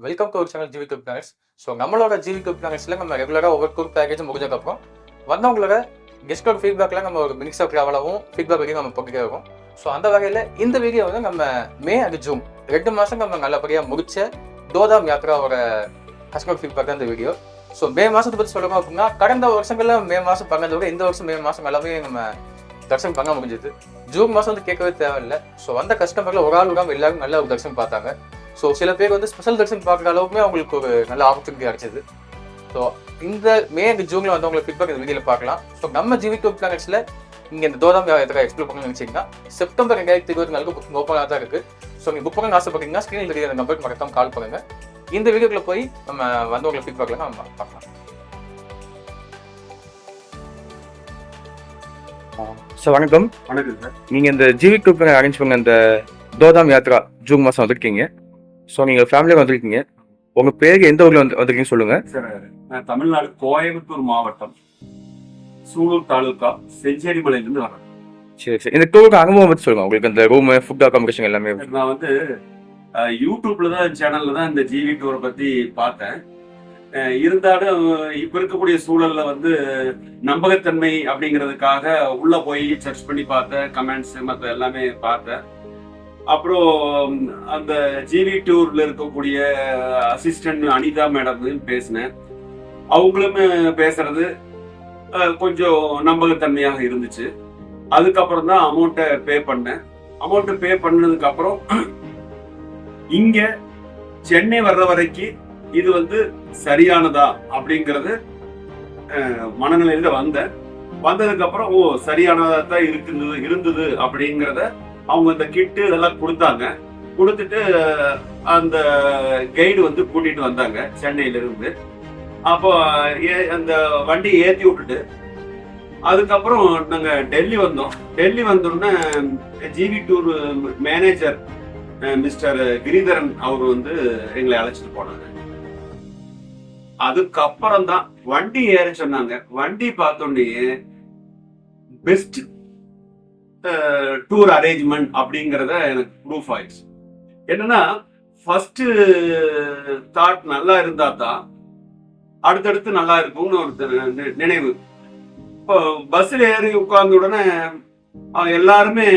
Welcome to our channel GV group planners. So நம்மளோட GV group பிளானர்ஸில் நம்ம ரெகுலராக ஒவ்வொரு குரூப் பேக்கேஜ் முடிஞ்சதுக்கப்புறம் வந்தவங்களோட கெஸ்டோட ஃபீட்பேக்லாம் நம்ம ஒரு மினிக்ஸ் ஆஃப் ட்ராவலாகவும் ஃபீட்பேக் வீடியோ நம்ம போட்டுட்டே இருக்கோம். ஸோ அந்த வகையில் இந்த வீடியோ வந்து நம்ம மே அண்ட் ஜூன் 2 மாதம் நம்ம நல்லபடியாக முடிச்ச தோதாம் யாத்ராவோட கஸ்டமர் ஃபீட்பேக் தான் இந்த வீடியோ. ஸோ மே மாதத்தை பற்றி சொல்லணும் அப்படின்னா கடந்த வருஷங்களில் மே மாதம் பண்ணதை விட இந்த வருஷம் மே மாதம் நல்லாவே நம்ம தர்ஷன் பண்ண முடிஞ்சது. ஜூன் மாதம் வந்து கேட்கவே தேவையில்லை. ஸோ வந்த கஸ்டமரில் ஒரு ஆள் விடாமல் எல்லாரும் நல்ல ஒரு தர்ஷன் பார்த்தாங்க. ஸோ சில பேர் வந்து ஸ்பெஷல் தர்ஷன் பார்க்குற அளவுக்குமே அவங்களுக்கு ஒரு நல்ல ஆப்பர்ச்சுனிட்டி கிடைச்சது. ஸோ இந்த மே அண்ட் ஜூனில் வந்து உங்களுக்கு ஃபீட்பேக் இந்த வீடியோவில் பார்க்கலாம். ஸோ நம்ம ஜிவி குரூப் பிளானர்ஸில் நீங்கள் இந்த தோதாம் யாத்திரை எக்ஸ்ப்ளோர் பண்ணணும்னு நினச்சிங்கன்னா செப்டம்பர் 2024 புக்கிங் ஓப்பனாக தான் இருக்குது. ஸோ நீங்கள் புக் பண்ண ஆசைப்பட்டீங்கன்னா ஸ்க்ரீனில் தெரியாத நம்பருக்கு மறக்காம கால் பண்ணுங்கள். இந்த வீடியோக்குள்ள போய் நம்ம வந்தவங்களை ஃபீட்பேக்கில் நம்ம பார்க்கலாம். ஸோ வணக்கம். வணக்கம் சார். நீங்கள் இந்த ஜிவி குரூப் அரேஞ்ச் பண்ண இந்த தோதாம் யாத்ரா ஜூன் மாதம் வந்திருக்கீங்க. ஸோ நீங்கள் ஃபேமிலியாக வந்திருக்கீங்க. உங்கள் பேருக்கு எந்த ஊரில் வந்திருக்கீங்கன்னு சொல்லுங்கள். சார், நான் தமிழ்நாடு கோயம்புத்தூர் மாவட்டம் சூலூர் தாலுகா செஞ்சேரிமலையிலிருந்து வரேன். சரி சரி. இந்த டூருக்கு அனுபவம் பற்றி சொல்லுங்கள். உங்களுக்கு இந்த ரூமு, ஃபுட், அகாமடேஷன் எல்லாமே. நான் வந்து யூடியூப்ல தான் சேனல்ல தான் இந்த ஜிவி டூரை பற்றி பார்த்தேன். இருந்தாலும் இப்ப இருக்கக்கூடிய சூழல்ல வந்து நம்பகத்தன்மை அப்படிங்கிறதுக்காக உள்ள போய் சர்ச் பண்ணி பார்த்தேன், கமெண்ட்ஸ் மற்ற எல்லாமே பார்த்தேன். அப்புறம் அந்த ஜிவி டூர்ல இருக்கக்கூடிய அசிஸ்டன்ட் அனிதா மேடம் பேசினேன். அவங்களுமே பேசுறது கொஞ்சம் நம்பகத்தன்மையாக இருந்துச்சு. அதுக்கப்புறம் தான் அமௌண்ட்டை பே பண்ணேன். அமௌண்ட் பே பண்ணதுக்கு அப்புறம் இங்க சென்னை வர்ற வரைக்கும் இது வந்து சரியானதா அப்படிங்கறது மனநிலையில வந்ததுக்கு அப்புறம் சரியானதா தான் இருந்தது அப்படிங்கிறத அவங்க இந்த கிட்டு இதெல்லாம் கொடுத்துட்டு அந்த கைடு வந்து கூட்டிட்டு வந்தாங்க சென்னையில இருந்து. அப்போ அந்த வண்டி ஏத்தி விட்டுட்டு அதுக்கப்புறம் நாங்க டெல்லி வந்தோம். டெல்லி வந்தோடனே GV tour manager mister Giridharan அவர் வந்து எங்களை அழைச்சிட்டு போனாங்க. அதுக்கப்புறம் தான் வண்டி ஏற சொன்னாங்க. வண்டி பார்த்தோன்னே பெஸ்ட் டூர் அரேஞ்ச்மெண்ட் அப்படிங்கறத எனக்கு ப்ரூஃப் ஆயிடுச்சு. என்னன்னா ஃபர்ஸ்ட் தாட் நல்லா இருந்தா தான் அடுத்தடுத்து நல்லா இருக்கும்னு ஒரு நினைவு. இப்போ பஸ்ல ஏறி உட்கார்ந்த உடனே எல்லாருமே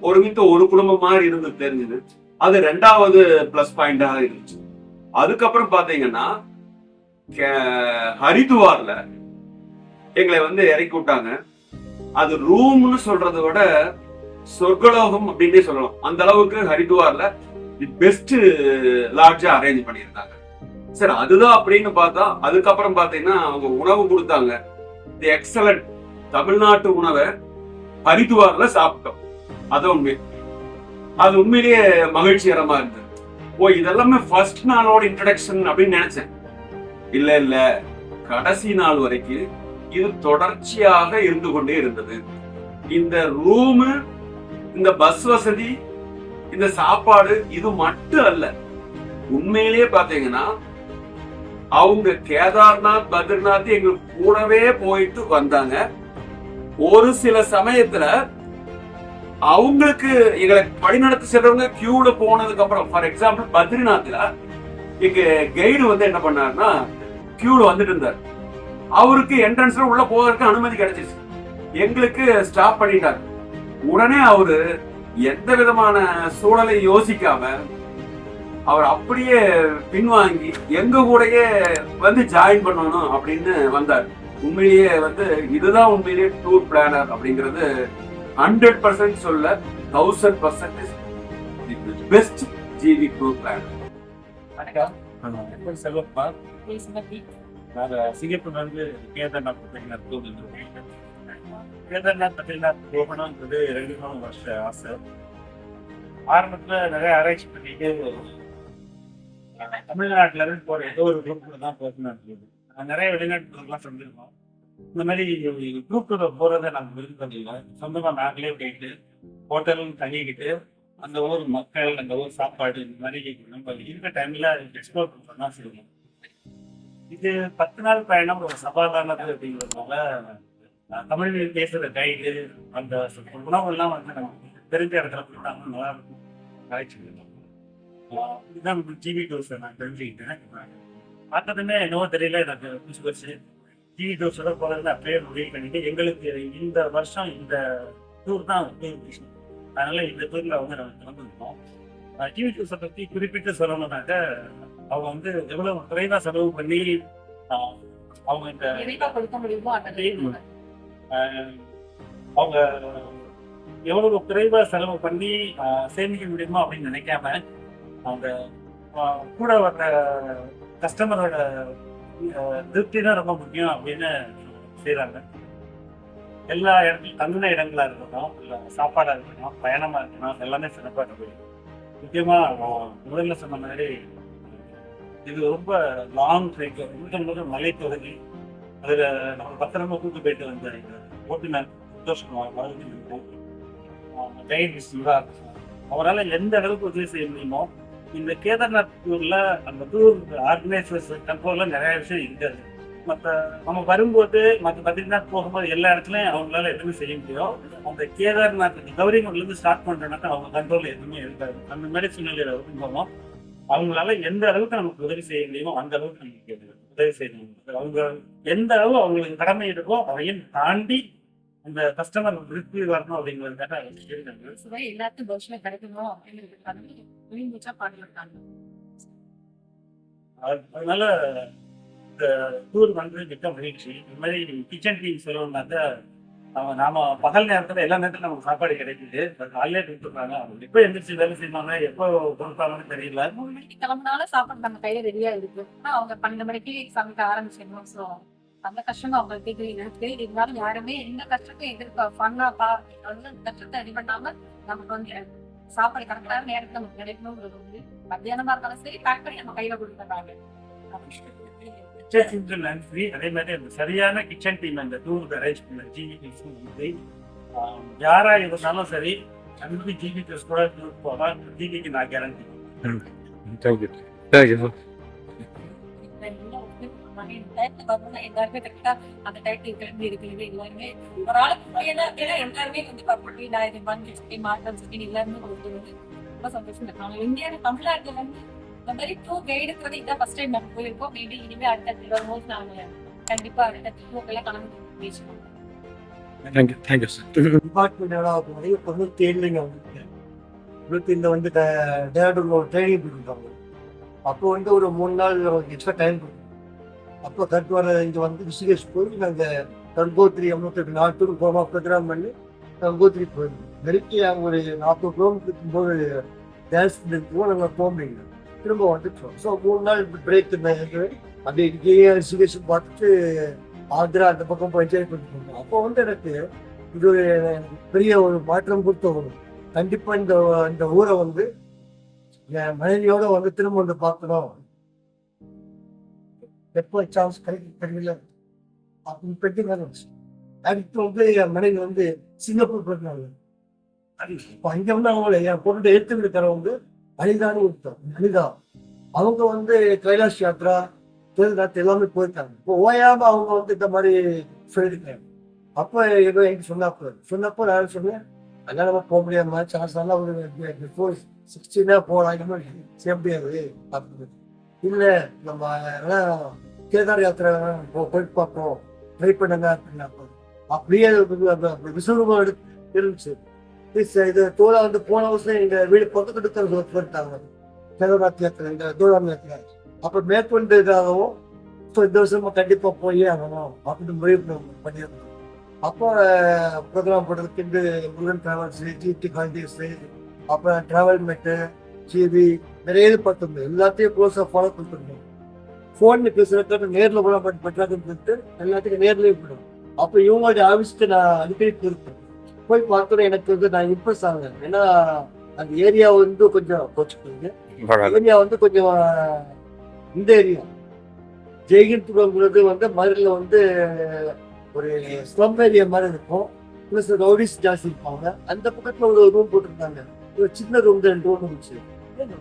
ஒருமித்த ஒரு குடும்பம் மாதிரி இருந்து தெரிஞ்சது. அது 2வது பிளஸ் பாயிண்டாக இருந்துச்சு. அதுக்கப்புறம் பாத்தீங்கன்னா ஹரித்துவார்ல எங்களை வந்து இறக்கி விட்டாங்க. அது ரூம்னு சொல்றதை விட சொர்க்கலோகம் அப்படின்னே சொல்லலாம். அந்த அளவுக்கு ஹரித்துவார்ல பெஸ்ட் லாட்ஜா அரேஞ்ச் பண்ணியிருந்தாங்க. சரி, அதுதான் அப்படின்னு பார்த்தா அதுக்கப்புறம் பாத்தீங்கன்னா அவங்க உணவு கொடுத்தாங்க. தி எக்ஸலண்ட் தமிழ்நாட்டு உணவை ஹரித்துவார்ல சாப்பிட்டோம். அது உண்மையிலேயே மகிழ்ச்சிகரமா இருந்தது. இதெல்லாமே ஃபர்ஸ்ட் நாளோட இன்ட்ரடக்ஷன் அப்படின்னு நினைச்சேன். இல்ல கடைசி நாள் வரைக்கும் இது தொடர்ச்சியாக இருந்து கொண்டே இருந்தது. இந்த ரூமு, இந்த பஸ் வசதி, இந்த சாப்பாடு இது மட்டும் அல்ல. உண்மையிலேயே பாத்தீங்கன்னா அவங்க கேதார்நாத், பத்ரிநாத் எங்களுக்கு கூடவே போயிட்டு வந்தாங்க. ஒரு சில சமயத்துல அவங்களுக்கு எங்களை வழிநடத்தி செல்றவங்க கியூல போனதுக்கு அப்புறம், ஃபார் எக்ஸாம்பிள் பத்ரிநாத்ல எங்க கைடு வந்து என்ன பண்ணாருன்னா கியூல வந்துட்டு இருந்தார். அவருக்கு என்ட்ரன்ஸ்ல உள்ள போவதற்கு அனுமதி கிடைச்சிச்சு. எங்களுக்கு ஸ்டாப் பண்ணிட்டார். உடனே அவரு எந்த விதமான சூழலை யோசிக்காம அவர் அப்படியே பின்வாங்கி எங்க கூடயே வந்து ஜாயின் பண்ணணும் அப்படின்னு வந்தார். உண்மையிலேயே வந்து இதுதான் உண்மையிலேயே டூர் பிளானர் அப்படிங்கிறது 100% சொல்ல 1000% பெஸ்ட் ஜிவி டூர் பிளானர். செல்வப்பா, நாங்க சிங்கப்பூர்ல இருந்து கேதார்நாத் பத்ரிநாத் போயிருக்கோம். கேதார்நாத் பத்ரிநாத் போகணும்ன்றது 2 வருஷ ஆசை. ஆரம்பத்துல நிறைய ஆராய்ச்சி பண்ணிட்டு தமிழ்நாட்டுல இருந்து போற ஏதோ ஒரு குரூப்ல தான் போகணும். நிறைய வெளிநாட்டுலாம் சொல்லியிருக்கோம். இந்த மாதிரி குரூப் போறதை நாங்கள் விரும்பல. சொந்தமா நாங்களே போயிட்டு ஹோட்டல் தங்கிக்கிட்டு அந்த ஊர் மக்கள், அந்த ஊர் சாப்பாடு, இந்த மாதிரி நம்ம இருக்க டைம்ல எக்ஸ்ப்ளோர் பண்ணா சொல்லுவோம். இது 10 நாள் பயணம் ஒரு சவாலானது அப்படிங்கிறதுனால தமிழ் பேசுற கைடு, அந்த உணவெல்லாம் வந்து நம்ம தெரிஞ்ச இடத்துல போட்டாங்க நல்லா இருக்கும். ஆராய்ச்சி இதுதான் ஜிவி டோஸை நான் தெரிஞ்சுக்கிட்டேன். பார்த்ததுமே என்னவோ தெரியல, எனக்கு புதுசு புதுசு ஜிவி டோஸோட போகிறதுன்னு அப்படியே முடிவு பண்ணிட்டு எங்களுக்கு இந்த வருஷம் இந்த டூர் தான் விஷயம். அதனால இந்த டூரில் வந்து நாங்கள் கிளம்பிருக்கோம். ஜிவி டோஸை பற்றி குறிப்பிட்டு சொல்லணும்னாக்க அவங்க வந்து எவ்வளோ குறைவாக செலவு பண்ணி அவங்க இந்த கொடுக்க முடியுமோ அவங்க எவ்வளவு குறைவாக செலவு பண்ணி சேமிக்க முடியுமோ அப்படின்னு நினைக்காம அவங்க கூட வர்ற கஸ்டமரோட திருப்தி தான் ரொம்ப முக்கியம் அப்படின்னு செய்கிறாங்க. எல்லா இடத்துலையும் தங்கின இடங்களா இருக்கட்டும், இல்லை சாப்பாடாக இருக்கட்டும், பயணமாக இருக்கணும், எல்லாமே சிறப்பாக இருக்கும். முக்கியமாக முதல்ல சொன்ன மாதிரி இது ரொம்ப லாங் ட்ரைக், முதல் மலை தொடங்கி அதில் நம்ம பத்திரமா கூட்டு போயிட்டு வந்த ஓட்டுநர் சந்தோஷமாக கைட் அவரால் எந்த அளவுக்கு உதவி செய்ய முடியுமோ. இந்த கேதார்நாத் டூர்ல அந்த டூர் ஆர்கனைசர்ஸ் கண்ட்ரோல்ல நிறைய விஷயம் இருக்காது. மற்ற நம்ம வரும்போது மற்ற பத்ரிநாத் போகும்போது எல்லா இடத்துலையும் அவங்களால எதுவுமே செய்ய முடியும். அந்த கேதார்நாத் கௌரிங்குடிலேருந்து ஸ்டார்ட் பண்றோம்னாக்கா அவங்க கண்ட்ரோல்ல எதுவுமே இருக்காது. அந்த மாதிரி சூழ்நிலையில வரும்போதும் அவங்களால எந்த அளவுக்கு நமக்கு உதவி செய்ய முடியுமோ அந்த அளவுக்கு நமக்கு உதவி செய்யணும். அவங்க எந்த அளவு அவங்களுக்கு கடமை இருக்கோ அதையும் தாண்டி அந்த கஸ்டமர் திருப்தி வரணும் அப்படிங்கிறதுக்காக எல்லாத்தையும் பஸ்ல கிடைக்கணும் அப்படிங்கிறது பாடுறாங்க. அதனால இந்த டூர் வந்து மிக்க மகிழ்ச்சி. இந்த மாதிரி கிச்சன் டீம் சொல்லணும்னாக்கா நாம பகல் நேரத்துல எல்லா நேரத்துல நமக்கு சாப்பாடு கிடைக்குது. காலையிலே கொடுத்துருக்காங்க. அவங்க எப்போ எந்திரிச்சு வேலை செய்வாங்க, எப்போ கொடுப்பாங்கன்னு தெரியல. 3 மணிக்கு கிளம்புனாலும் சாப்பாடு நம்ம கையில ரெடியா இருக்கு. அவங்க 12 மணிக்கு சமைக்க ஆரம்பிச்சிடணும். ஸோ அந்த கஷ்டம் அவங்களுக்கு இருக்கு. இருந்தாலும் யாருமே எந்த கஷ்டத்தையும் எதிர்பார்ப்பாங்க கஷ்டத்தை ரெடி பண்ணாம நமக்கு வந்து சாப்பாடு கரெக்டான நேரத்துல நமக்கு கிடைக்கணுங்கிறது வந்து மத்தியானமா இருந்தாலும் சரி பேக் பண்ணி நம்ம கையில கொடுத்துறாங்க. நன்றி. அதே மாதிரி அந்த சரியான கிச்சன் டீம் அந்த டூருக்கு அரேஞ்ச் பண்ண ஜிவி யாரா இருந்தாலும் சரி கண்டிப்பா ஜிவி கூட டூர் போகலாம். ஜிவிக்கு நான் கேரண்டி. எல்லாருமே கரெக்டா அந்த டைத்துல கிளம்பி இருக்கிறது. எல்லாருமே ஒரு ஆளுக்கு எல்லாருமே வந்து பப்பட்டி மாற்றம் எல்லாருமே ரொம்ப சந்தோஷம் இருக்காங்க. இந்தியாவில தமிழ்நாட்டுல வந்து இந்த மாதிரி டூர் கைடுங்கிறது இதான் ஃபர்ஸ்ட் டைம் நம்ம போயிருக்கோம். மேபி இனிமே அடுத்த வரும்போது நாங்க கண்டிப்பா அடுத்த டூர்க்கெல்லாம் கலந்து பேசுவோம். வந்து டேரக்டர் ஒரு ட்ரைனிங் கொடுத்தாங்க. அப்போ வந்து ஒரு 3 நாள் எக்ஸ்ட்ரா டைம் கொடுத்தோம். அப்போ கரெக்ட் வர இங்கே வந்து ரிஷிகேஷ் போய் நாங்கள் கங்கோத்ரி 54 டூர் போகிறோம். ப்ரோக்ராம் பண்ணி கங்கோத்ரி போயிருந்தோம். நெருக்கி அங்கே ஒரு 40 கிலோமீட்டருக்கு போது கேஸ் நாங்கள் போக முடியல. திரும்ப வந்துட்டோம். ஸோ 3 நாள் பிரேக் இருந்தாங்க. அப்படி இங்கேயே ரிஷிகேஷ் பார்த்துட்டு ஆந்திரா அந்த பக்கம் போய் என்ஜாய் பண்ணிட்டு வந்தோம். அப்போ வந்து எனக்கு இது ஒரு பெரிய ஒரு மாற்றம் கொடுத்த ஒரு கண்டிப்பாக இந்த ஊரை வந்து என் மனைவியோட வந்து திரும்ப வந்து பார்க்கணும். எப்போ சான்ஸ் கிடைக்கல அப்படின்னு பெட்டிங் இருந்துச்சு. அடுத்து வந்து என் மனைவி வந்து சிங்கப்பூர் போயிருந்தாங்க. இப்போ அங்கே வந்து அவங்கள என் பொருள் எடுத்துக்கிட்டு தர வந்து அனிதான்னு கொடுத்தோம். அனிதா அவங்க வந்து கைலாஷ் யாத்ரா கேதார்நாத் எல்லாமே போயிருக்காங்க. இப்போ ஓயாம அவங்க வந்து இந்த மாதிரி சொல்லியிருக்காங்க. அப்போ ஏதோ எனக்கு சொன்னப்போ நான் சொன்னேன் அதனால நம்ம போக முடியாம சான்ஸ் எல்லாம் ஒரு 16 போகலாம் செய்ய முடியாது அப்படின்னு. இல்லை நம்ம கேதார் யாத்திரை போயிட்டு பார்ப்போம் ட்ரை பண்ணுங்க அப்படின்னா அப்படியே விசுவம் இருந்துச்சு. இது தோழா வந்து போன வருஷம் எங்க வீடு பக்கத்துக்கு போயிட்டாங்க கேதார்நாத் யாத்திரை இந்த தோழாம் யாத்திரை. அப்போ மேற்கொண்டு இதாகவும் இந்த வருஷமா கண்டிப்பா போயே ஆகணும் அப்படின்னு முடிவு பண்ணியிருந்தோம். அப்போ ப்ரோக்ராம் போடுறதுக்கு இந்த முருகன் டிராவல்ஸ் ஜிடி காலேஜ் அப்புறம் டிராவல் மெட்டு ஜிபி நிறைய இது பார்த்துருந்தோம். எல்லாத்தையும் க்ளோஸாக ஃபாலோ பண்ணிருந்தோம். ஃபோன் பேசுறதுக்கு நேரில் கூட பற்றாக்குன்னு சொல்லிட்டு எல்லாத்துக்கும் நேர்லேயே போயிடும். அப்போ இவங்களுடைய ஆஃபீஸ்க்கு நான் அடிக்கடி போயிருக்கேன். போய் பார்த்தோட எனக்கு வந்து நான் இம்ப்ரெஸ் ஆகுறேன். ஏன்னா அந்த ஏரியா வந்து கொஞ்சம் ஏரியா வந்து கொஞ்சம் இந்த ஏரியா ஜெய்கின்துறங்கிறது வந்து மதுரையில் வந்து ஒரு ஸ்லம் ஏரியா மாதிரி இருக்கும். ப்ளஸ் ரவுடிஸ் ஜாஸ்தி இருப்பாங்க. அந்த பக்கத்தில் ஒரு ரூம் போட்டிருந்தாங்க. ஒரு சின்ன ரூம் 2 ரூம் இருந்துச்சு.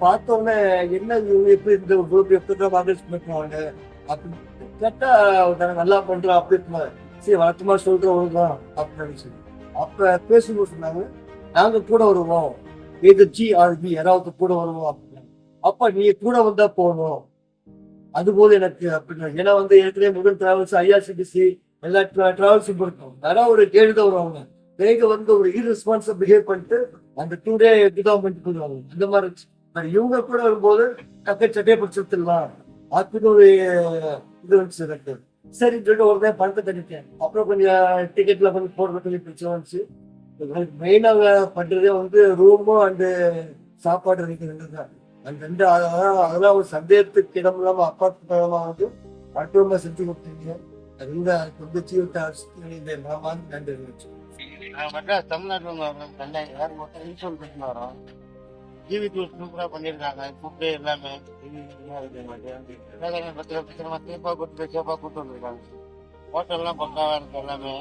பார்த்தோன்னே என்ன இவங்க எப்படி இந்த குரூப் எப்படி ஆர்கனைஸ் பண்ணுவாங்க அப்படின்னு கேட்டா நல்லா பண்றோம் அப்படின்னு சரி வழக்கமா சொல்றவங்க தான் அப்படின்னு நினைச்சு. அப்ப பேசும்போது சொன்னாங்க நாங்க கூட வருவோம், இது ஜிஆர்பி யாராவது கூட வருவோம் அப்படின்னு. அப்ப நீ கூட வந்தா போகணும் அதுபோது எனக்கு அப்படின்னா ஏன்னா வந்து ஏற்கனவே முருகன் டிராவல்ஸ் ஐஆர்சிடிசி எல்லா டிராவல்ஸும் இருக்கும் யாராவது ஒரு கேடு தான் வருவாங்க வேக வந்து ஒரு irresponsible பிஹேவ் பண்ணிட்டு அந்த 2 டே இதுதான் பண்ணிட்டு போடுவாங்க அந்த மாதிரி இருந்துச்சு ஆனா இவங்க கூட வரும்போது சட்டையை பிடிச்சிருத்துலாம் அதுக்கு ஒரு இது வந்துச்சு எனக்கு சரின்னு சொல்லிட்டு ஒரு தான் பணத்தை கட்டிட்டேன் அப்புறம் கொஞ்சம் டிக்கெட்ல கொஞ்சம் போடுறது கொஞ்சம் பிரச்சனை வந்துச்சு மெயினாக பண்றதே வந்து ரூமும் அண்டு சாப்பாடு இருக்கிறது தான் அந்த ரெண்டு அதெல்லாம் ஒரு சந்தேகத்துக்கு இடம் இல்லாம அப்பாற்பட்டமா வந்து மருத்துவமா செஞ்சு கொடுத்தீங்க அது வந்து ஜீவித்த நன்றி இருந்துச்சு மெட்ராஸ் தமிழ்நாட்டில் வரோம் சென்னை ஏர்போர்ட் இன்சூரன்ஸ் பிரச்சனை வரோம் ஜிவி டூர் சூப்பராக பண்ணியிருக்காங்க ஃபுட்டு எல்லாமே சேஃபாக கூட்டு வந்திருக்காங்க ஹோட்டல்லாம் பக்காவாக இருக்கு எல்லாமே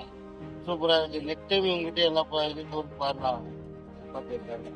சூப்பராக இருக்கு நெக்ஸ்ட் டைம் உங்ககிட்ட எல்லாம் டூர் பாருலாம் பார்த்துருக்காங்க